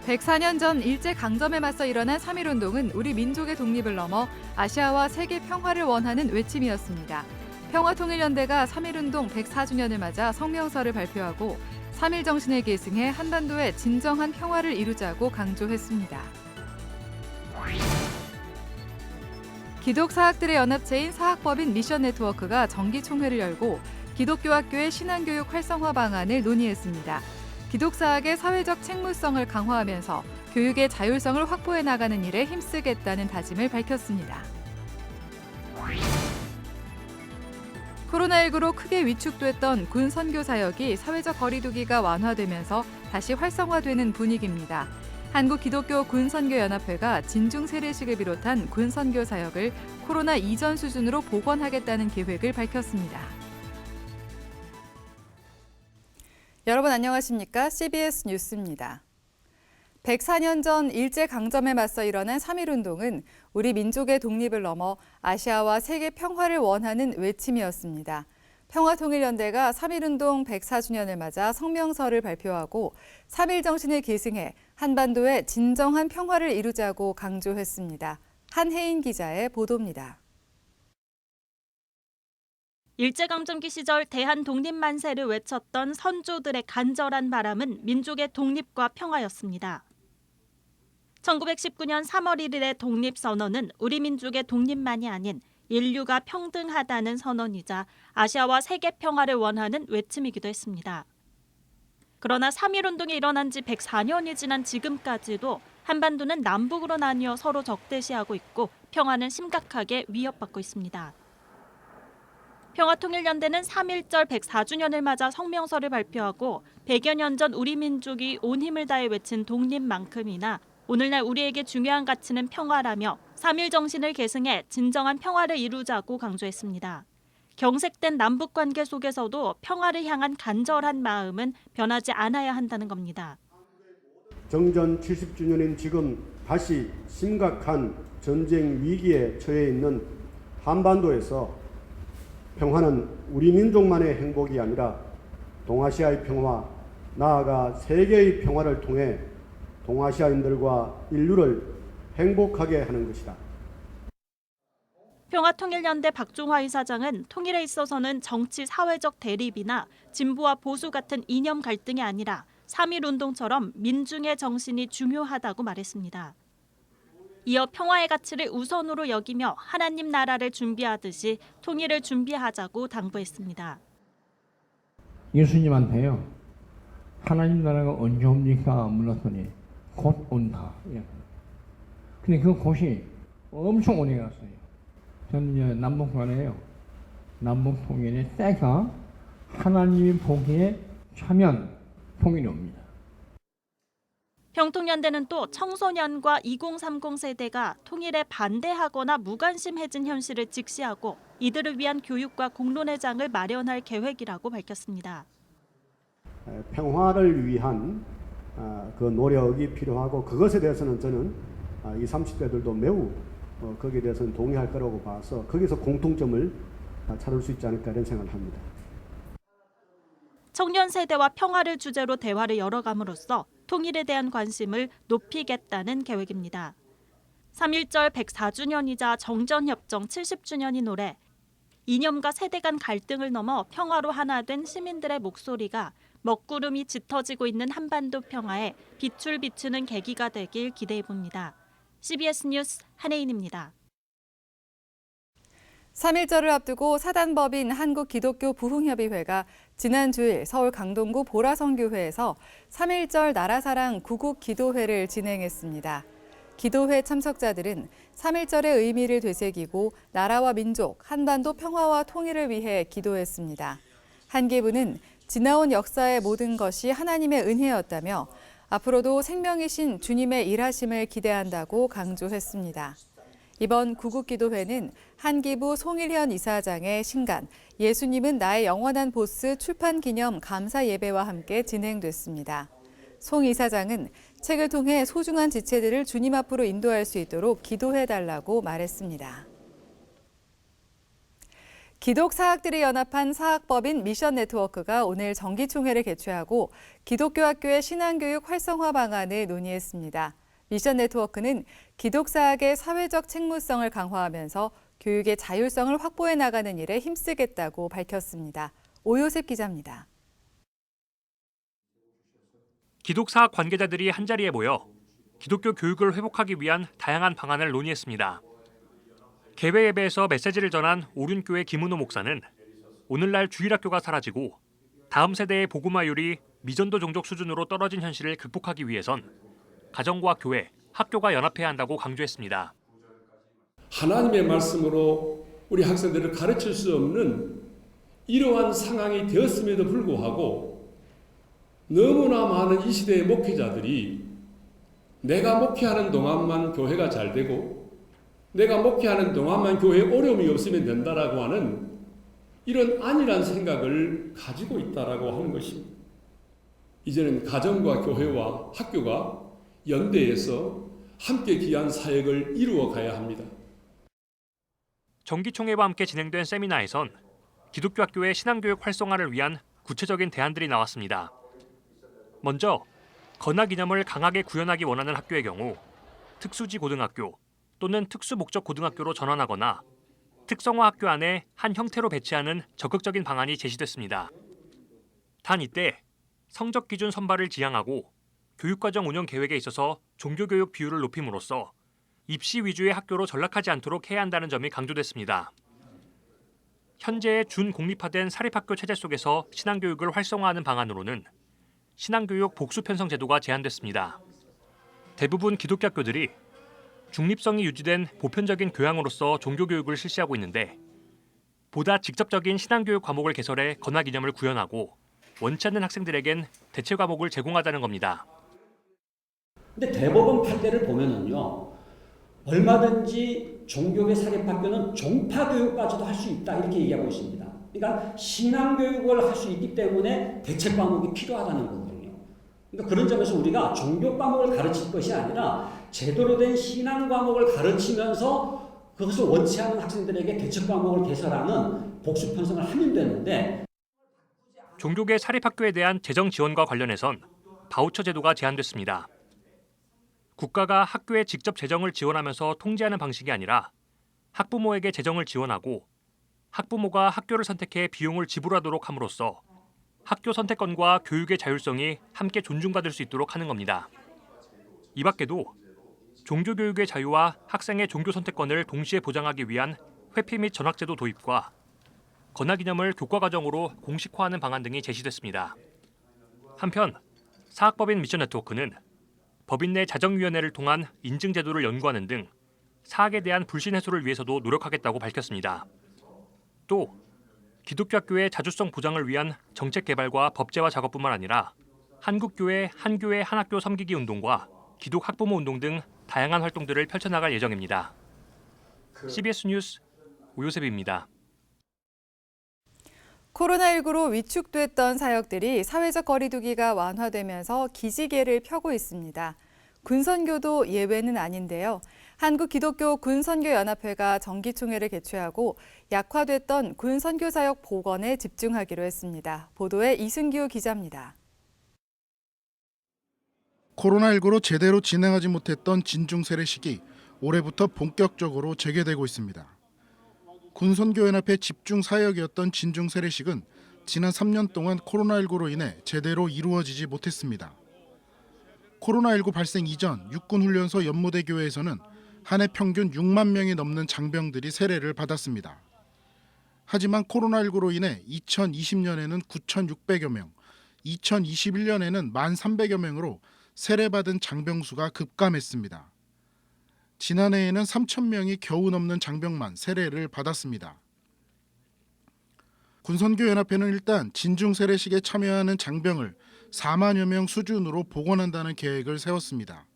104년 전 일제강점에 맞서 일어난 3.1운동은 우리 민족의 독립을 넘어 아시아와 세계 평화를 원하는 외침이었습니다. 평화통일연대가 3.1운동 104주년을 맞아 성명서를 발표하고 3.1 정신을 계승해 한반도의 진정한 평화를 이루자고 강조했습니다. 기독사학들의 연합체인 사학법인 미션네트워크가 정기총회를 열고 기독교 학교의 신앙교육 활성화 방안을 논의했습니다. 기독사학의 사회적 책무성을 강화하면서 교육의 자율성을 확보해 나가는 일에 힘쓰겠다는 다짐을 밝혔습니다. 코로나19로 크게 위축됐던 군 선교 사역이 사회적 거리두기가 완화되면서 다시 활성화되는 분위기입니다. 한국기독교 군선교연합회가 진중 세례식을 비롯한 군 선교 사역을 코로나 이전 수준으로 복원하겠다는 계획을 밝혔습니다. 여러분 안녕하십니까? CBS 뉴스입니다. 104년 전 일제강점에 맞서 일어난 3.1운동은 우리 민족의 독립을 넘어 아시아와 세계 평화를 원하는 외침이었습니다. 평화통일연대가 3.1운동 104주년을 맞아 성명서를 발표하고 3.1 정신을 계승해 한반도의 진정한 평화를 이루자고 강조했습니다. 한혜인 기자의 보도입니다. 일제강점기 시절 대한 독립 만세를 외쳤던 선조들의 간절한 바람은 민족의 독립과 평화였습니다. 1919년 3월 1일의 독립선언은 우리 민족의 독립만이 아닌 인류가 평등하다는 선언이자 아시아와 세계 평화를 원하는 외침이기도 했습니다. 그러나 3.1운동이 일어난 지 104년이 지난 지금까지도 한반도는 남북으로 나뉘어 서로 적대시하고 있고 평화는 심각하게 위협받고 있습니다. 평화통일연대는 3.1절 104주년을 맞아 성명서를 발표하고 100여 년 전 우리 민족이 온 힘을 다해 외친 독립만큼이나 오늘날 우리에게 중요한 가치는 평화라며 3.1 정신을 계승해 진정한 평화를 이루자고 강조했습니다. 경색된 남북관계 속에서도 평화를 향한 간절한 마음은 변하지 않아야 한다는 겁니다. 정전 70주년인 지금 다시 심각한 전쟁 위기에 처해 있는 한반도에서 평화는 우리 민족만의 행복이 아니라 동아시아의 평화, 나아가 세계의 평화를 통해 동아시아인들과 인류를 행복하게 하는 것이다. 평화통일연대 박종화 이사장은 통일에 있어서는 정치 사회적 대립이나 진보와 보수 같은 이념 갈등이 아니라 3.1운동처럼 민중의 정신이 중요하다고 말했습니다. 이어 평화의 가치를 우선으로 여기며 하나님 나라를 준비하듯이 통일을 준비하자고 당부했습니다. 예수님한테요. 하나님 나라가 언제 옵니까? 물었더니 곧 온다. 근데 그 곧이 엄청 오래 갔어요. 저는 이제 남북관이에요. 남북통일의 때가 하나님이 보기에 차면 통일이 옵니다. 평통연대는 또 청소년과 2030 세대가 통일에 반대하거나 무관심해진 현실을 직시하고 이들을 위한 교육과 공론의 장을 마련할 계획이라고 밝혔습니다. 평화를 위한 그 노력이 필요하고 그것에 대해서는 저는 20, 30대들도 매우 거기에 대해서는 동의할 거라고 봐서 거기서 공통점을 찾을 수 있지 않을까 이런 생각을 합니다. 청년 세대와 평화를 주제로 대화를 열어감으로써 통일에 대한 관심을 높이겠다는 계획입니다. 3.1절 104주년이자 정전협정 70주년인 올해 이념과 세대 간 갈등을 넘어 평화로 하나 된 시민들의 목소리가 먹구름이 짙어지고 있는 한반도 평화에 빛을 비추는 계기가 되길 기대해 봅니다. CBS 뉴스 한혜인입니다. 3.1절을 앞두고 사단법인 한국기독교 부흥협의회가 지난 주일 서울 강동구 보라성교회에서 3.1절 나라사랑 구국기도회를 진행했습니다. 기도회 참석자들은 3.1절의 의미를 되새기고 나라와 민족, 한반도 평화와 통일을 위해 기도했습니다. 한 기부는 지나온 역사의 모든 것이 하나님의 은혜였다며 앞으로도 생명이신 주님의 일하심을 기대한다고 강조했습니다. 이번 구국기도회는 한기부 송일현 이사장의 신간 예수님은 나의 영원한 보스 출판 기념 감사 예배와 함께 진행됐습니다. 송 이사장은 책을 통해 소중한 지체들을 주님 앞으로 인도할 수 있도록 기도해달라고 말했습니다. 기독사학들이 연합한 사학법인 미션 네트워크가 오늘 정기총회를 개최하고 기독교 학교의 신앙교육 활성화 방안을 논의했습니다. 미션 네트워크는 기독사학의 사회적 책무성을 강화하면서 교육의 자율성을 확보해 나가는 일에 힘쓰겠다고 밝혔습니다. 오요셉 기자입니다. 기독사학 관계자들이 한자리에 모여 기독교 교육을 회복하기 위한 다양한 방안을 논의했습니다. 개회 예배에서 메시지를 전한 오륜교회 김은호 목사는 오늘날 주일학교가 사라지고 다음 세대의 복음화율이 미전도 종족 수준으로 떨어진 현실을 극복하기 위해선 가정과 교회, 학교가 연합해야 한다고 강조했습니다. 하나님의 말씀으로 우리 학생들을 가르칠 수 없는 이러한 상황이 되었음에도 불구하고 너무나 많은 이 시대의 목회자들이 내가 목회하는 동안만 교회가 잘 되고 내가 목회하는 동안만 교회에 어려움이 없으면 된다라고 하는 이런 안일한 생각을 가지고 있다라고 하는 것입니다. 이제는 가정과 교회와 학교가 연대해서 함께 귀한 사역을 이루어 가야 합니다. 정기총회와 함께 진행된 세미나에선 기독교 학교의 신앙교육 활성화를 위한 구체적인 대안들이 나왔습니다. 먼저 건화 기념을 강하게 구현하기 원하는 학교의 경우 특수지 고등학교 또는 특수목적 고등학교로 전환하거나 특성화 학교 안에 한 형태로 배치하는 적극적인 방안이 제시됐습니다. 단 이때 성적 기준 선발을 지향하고 교육과정 운영 계획에 있어서 종교교육 비율을 높임으로써 입시 위주의 학교로 전락하지 않도록 해야 한다는 점이 강조됐습니다. 현재의 준공립화된 사립학교 체제 속에서 신앙교육을 활성화하는 방안으로는 신앙교육 복수 편성 제도가 제안됐습니다. 대부분 기독교 학교들이 중립성이 유지된 보편적인 교양으로서 종교교육을 실시하고 있는데 보다 직접적인 신앙교육 과목을 개설해 건화 기념을 구현하고 원치 않는 학생들에겐 대체 과목을 제공하자는 겁니다. 근데 대법원 판례를 보면은요, 얼마든지 종교계 사립학교는 종파교육까지도 할 수 있다 이렇게 얘기하고 있습니다. 그러니까 신앙교육을 할 수 있기 때문에 대체 과목이 필요하다는 거거든요. 그러니까 그런 점에서 우리가 종교 과목을 가르칠 것이 아니라 제대로 된 신앙 과목을 가르치면서 그것을 원치 않는 학생들에게 대체 과목을 개설하는 복수 편성을 하면 되는데 종교계 사립학교에 대한 재정 지원과 관련해선 바우처 제도가 제안됐습니다. 국가가 학교에 직접 재정을 지원하면서 통제하는 방식이 아니라 학부모에게 재정을 지원하고 학부모가 학교를 선택해 비용을 지불하도록 함으로써 학교 선택권과 교육의 자율성이 함께 존중받을 수 있도록 하는 겁니다. 이 밖에도 종교교육의 자유와 학생의 종교 선택권을 동시에 보장하기 위한 회피 및 전학제도 도입과 건화기념을 교과과정으로 공식화하는 방안 등이 제시됐습니다. 한편 사학법인 미션 네트워크는 법인 내 자정위원회를 통한 인증제도를 연구하는 등 사학에 대한 불신 해소를 위해서도 노력하겠다고 밝혔습니다. 또 기독교 학교의 자주성 보장을 위한 정책 개발과 법제화 작업뿐만 아니라 한국교회 한교회 한학교 섬기기 운동과 기독 학부모 운동 등 다양한 활동들을 펼쳐나갈 예정입니다. CBS 뉴스 오요셉입니다. 코로나19로 위축됐던 사역들이 사회적 거리두기가 완화되면서 기지개를 펴고 있습니다. 군선교도 예외는 아닌데요. 한국기독교 군선교연합회가 정기총회를 개최하고 약화됐던 군선교사역 복원에 집중하기로 했습니다. 보도에 이승규 기자입니다. 코로나19로 제대로 진행하지 못했던 진중 세례식이 올해부터 본격적으로 재개되고 있습니다. 군선교연합회 집중 사역이었던 진중 세례식은 지난 3년 동안 코로나19로 인해 제대로 이루어지지 못했습니다. 코로나19 발생 이전 육군훈련소 연무대교회에서는 한 해 평균 6만 명이 넘는 장병들이 세례를 받았습니다. 하지만 코로나19로 인해 2020년에는 9,600여 명, 2021년에는 1,300여 명으로 세례받은 장병 수가 급감했습니다. 지난해에는 3,000명이 겨우 넘는 장병만 세례를 받았습니다. 군선교연합회는 일단 진중 세례식에 참여하는 장병을 4만여 명 수준으로 복원한다는 계획을 세웠습니다.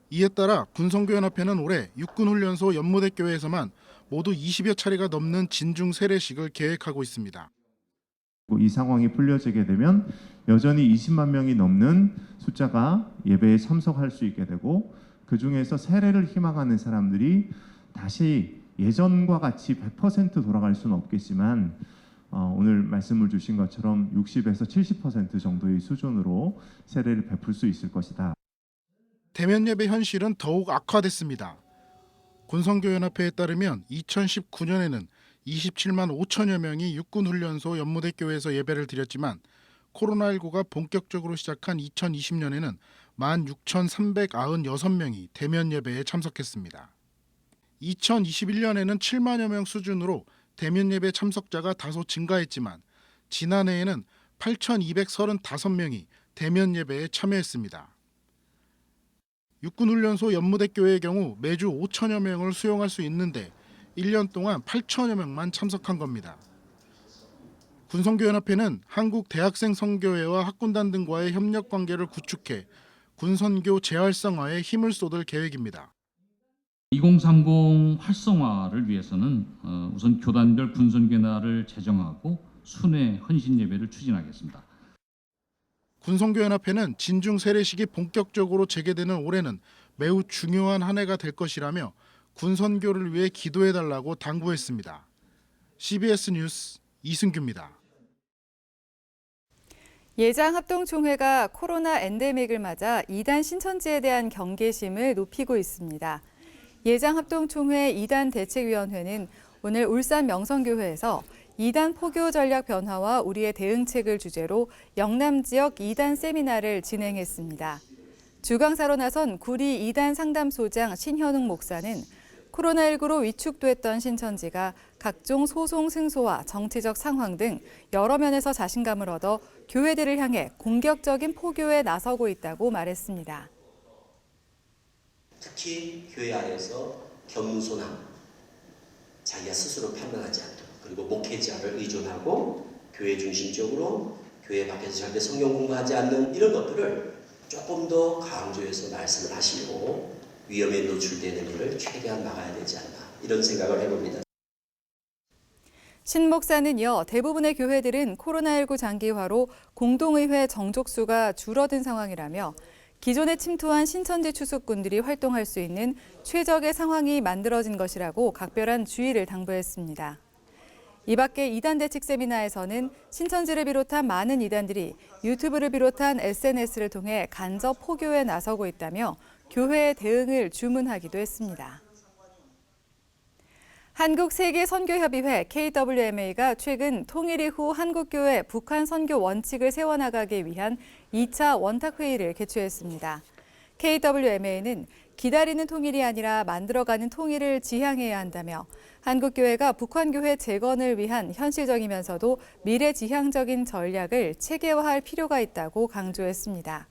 이에 따라 군선교연합회는 올해 육군훈련소 연무대교회에서만 모두 20여 차례가 넘는 진중 세례식을 계획하고 있습니다. 이 상황이 풀려지게 되면 여전히 20만 명이 넘는 숫자가 예배에 참석할 수 있게 되고 그 중에서 세례를 희망하는 사람들이 다시 예전과 같이 100% 돌아갈 수는 없겠지만 오늘 말씀을 주신 것처럼 60에서 70% 정도의 수준으로 세례를 베풀 수 있을 것이다. 대면 예배 현실은 더욱 악화됐습니다. 군선교연합회에 따르면 2019년에는 27만 5천여 명이 육군훈련소 연무대교회에서 예배를 드렸지만 코로나19가 본격적으로 시작한 2020년에는 16,396명이 대면 예배에 참석했습니다. 2021년에는 7만여 명 수준으로 대면 예배 참석자가 다소 증가했지만 지난해에는 8,235명이 대면 예배에 참여했습니다. 육군훈련소 연무대교회의 경우 매주 5천여 명을 수용할 수 있는데 1년 동안 8천여 명만 참석한 겁니다. 군선교연합회는 한국 대학생 선교회와 학군단 등과의 협력 관계를 구축해 군선교 재활성화에 힘을 쏟을 계획입니다. 2030 활성화를 위해서는 우선 교단별 군선교회를 제정하고 순회 헌신 예배를 추진하겠습니다. 군선교연합회는 진중 세례식이 본격적으로 재개되는 올해는 매우 중요한 한 해가 될 것이라며 군선교를 위해 기도해달라고 당부했습니다. CBS 뉴스 이승규입니다. 예장합동총회가 코로나 엔데믹을 맞아 이단 신천지에 대한 경계심을 높이고 있습니다. 예장합동총회 이단 대책위원회는 오늘 울산 명성교회에서 이단 포교 전략 변화와 우리의 대응책을 주제로 영남 지역 이단 세미나를 진행했습니다. 주강사로 나선 구리 이단 상담소장 신현웅 목사는 코로나19로 위축됐던 신천지가 각종 소송 승소와 정치적 상황 등 여러 면에서 자신감을 얻어 교회들을 향해 공격적인 포교에 나서고 있다고 말했습니다. 특히 교회 안에서 겸손함, 자기가 스스로 판단하지 않도록, 그리고 목회자를 의존하고 교회 중심적으로 교회 밖에서 절대 성경 공부하지 않는 이런 것들을 조금 더 강조해서 말씀을 하시고 위험에 노출되는 일을 최대한 막아야 되지 않나 이런 생각을 해봅니다. 신 목사는요, 대부분의 교회들은 코로나19 장기화로 공동의회 정족수가 줄어든 상황이라며 기존에 침투한 신천지 추수꾼들이 활동할 수 있는 최적의 상황이 만들어진 것이라고 각별한 주의를 당부했습니다. 이 밖에 이단 대책 세미나에서는 신천지를 비롯한 많은 이단들이 유튜브를 비롯한 SNS를 통해 간접 포교에 나서고 있다며 교회의 대응을 주문하기도 했습니다. 한국세계선교협의회 KWMA가 최근 통일 이후 한국교회 북한 선교 원칙을 세워나가기 위한 2차 원탁회의를 개최했습니다. KWMA는 기다리는 통일이 아니라 만들어가는 통일을 지향해야 한다며 한국교회가 북한교회 재건을 위한 현실적이면서도 미래지향적인 전략을 체계화할 필요가 있다고 강조했습니다.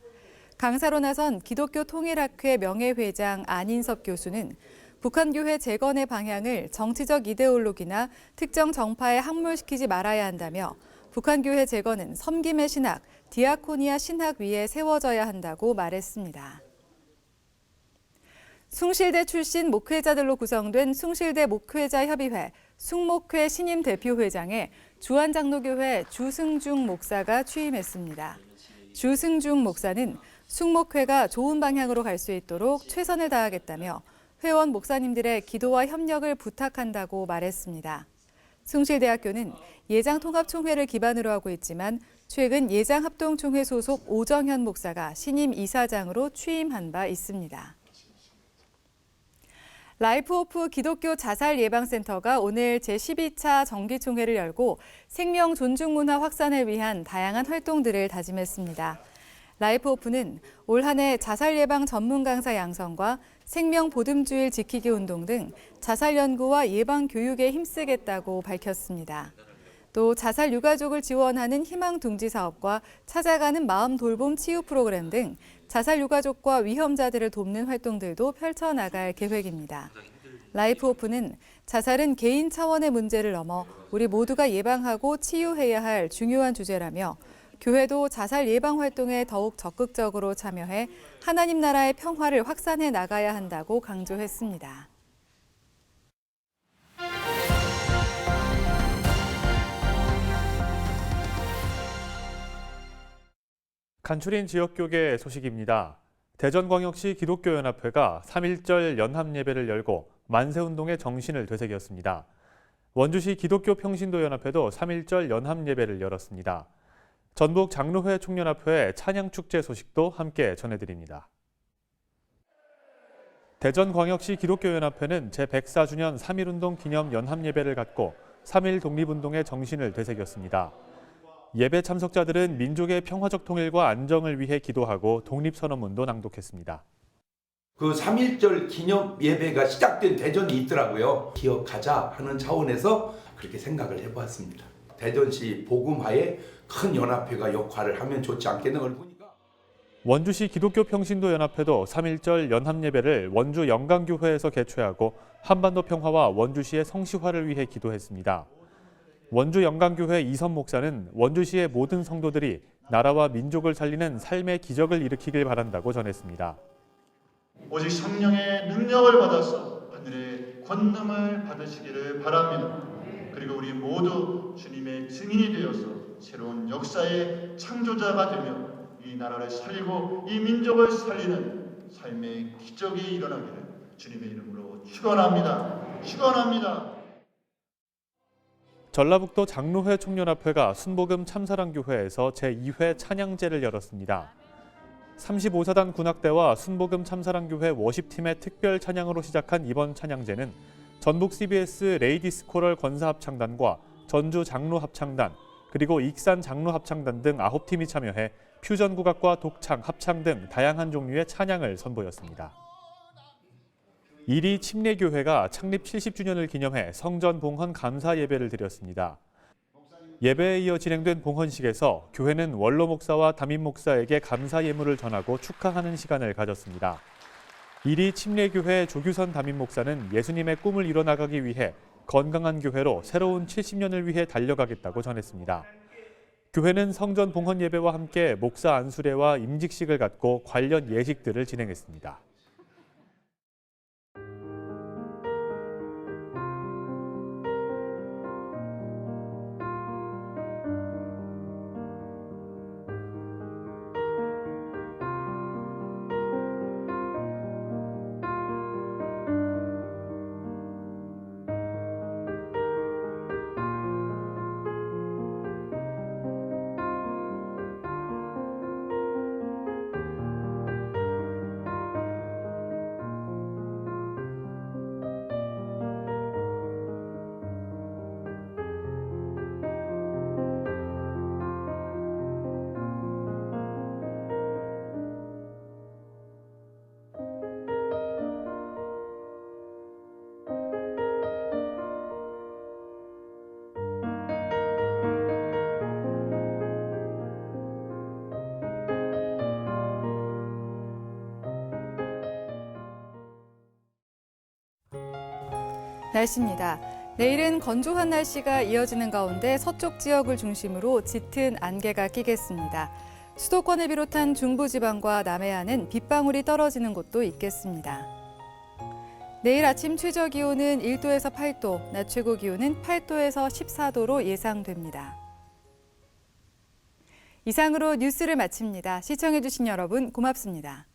강사로 나선 기독교 통일학회 명예회장 안인섭 교수는 북한교회 재건의 방향을 정치적 이데올로기나 특정 정파에 함몰시키지 말아야 한다며 북한교회 재건은 섬김의 신학, 디아코니아 신학 위에 세워져야 한다고 말했습니다. 숭실대 출신 목회자들로 구성된 숭실대 목회자협의회 숭목회 신임 대표회장에 주한장로교회 주승중 목사가 취임했습니다. 주승중 목사는 숭목회가 좋은 방향으로 갈 수 있도록 최선을 다하겠다며 회원 목사님들의 기도와 협력을 부탁한다고 말했습니다. 숭실대학교는 예장통합총회를 기반으로 하고 있지만 최근 예장합동총회 소속 오정현 목사가 신임 이사장으로 취임한 바 있습니다. 라이프호프 기독교 자살 예방센터가 오늘 제12차 정기총회를 열고 생명 존중 문화 확산을 위한 다양한 활동들을 다짐했습니다. 라이프호프는 올 한 해 자살 예방 전문 강사 양성과 생명 보듬주일 지키기 운동 등 자살 연구와 예방 교육에 힘쓰겠다고 밝혔습니다. 또 자살 유가족을 지원하는 희망 둥지 사업과 찾아가는 마음 돌봄 치유 프로그램 등 자살 유가족과 위험자들을 돕는 활동들도 펼쳐나갈 계획입니다. 라이프호프는 자살은 개인 차원의 문제를 넘어 우리 모두가 예방하고 치유해야 할 중요한 주제라며 교회도 자살 예방 활동에 더욱 적극적으로 참여해 하나님 나라의 평화를 확산해 나가야 한다고 강조했습니다. 간추린 지역교계 소식입니다. 대전광역시 기독교연합회가 3.1절 연합예배를 열고 만세운동의 정신을 되새겼습니다. 원주시 기독교 평신도연합회도 3.1절 연합예배를 열었습니다. 전북 장로회 총연합회의 찬양축제 소식도 함께 전해드립니다. 대전광역시 기독교연합회는 제104주년 3.1운동 기념 연합예배를 갖고 3.1 독립운동의 정신을 되새겼습니다. 예배 참석자들은 민족의 평화적 통일과 안정을 위해 기도하고 독립선언문도 낭독했습니다. 그 3.1절 기념 예배가 시작된 대전이 있더라고요. 기억하자 하는 차원에서 그렇게 생각을 해보았습니다. 대전시 복음화에 큰 연합회가 역할을 하면 좋지 않겠는 걸 보니까. 원주시 기독교 평신도연합회도 3.1절 연합예배를 원주 영광교회에서 개최하고 한반도 평화와 원주시의 성시화를 위해 기도했습니다. 원주 영광교회 이선 목사는 원주시의 모든 성도들이 나라와 민족을 살리는 삶의 기적을 일으키길 바란다고 전했습니다. 오직 성령의 능력을 받아서 하늘의 권능을 받으시기를 바랍니다. 그리고 우리 모두 주님의 증인이 되어서 새로운 역사의 창조자가 되며 이 나라를 살리고 이 민족을 살리는 삶의 기적이 일어나기를 주님의 이름으로 축원합니다. 축원합니다. 전라북도 장로회 총연합회가 순복음 참사랑교회에서 제2회 찬양제를 열었습니다. 35사단 군악대와 순복음 참사랑교회 워십팀의 특별 찬양으로 시작한 이번 찬양제는 전북 CBS 레이디스 코럴 권사합창단과 전주 장로합창단, 그리고 익산 장로합창단 등 9팀이 참여해 퓨전 국악과 독창, 합창 등 다양한 종류의 찬양을 선보였습니다. 이리 침례교회가 창립 70주년을 기념해 성전 봉헌 감사 예배를 드렸습니다. 예배에 이어 진행된 봉헌식에서 교회는 원로 목사와 담임 목사에게 감사 예물을 전하고 축하하는 시간을 가졌습니다. 이리 침례교회 조규선 담임 목사는 예수님의 꿈을 이뤄나가기 위해 건강한 교회로 새로운 70년을 위해 달려가겠다고 전했습니다. 교회는 성전 봉헌 예배와 함께 목사 안수례와 임직식을 갖고 관련 예식들을 진행했습니다. 날씨입니다. 내일은 건조한 날씨가 이어지는 가운데 서쪽 지역을 중심으로 짙은 안개가 끼겠습니다. 수도권을 비롯한 중부지방과 남해안은 빗방울이 떨어지는 곳도 있겠습니다. 내일 아침 최저 기온은 1도에서 8도, 낮 최고 기온은 8도에서 14도로 예상됩니다. 이상으로 뉴스를 마칩니다. 시청해주신 여러분 고맙습니다.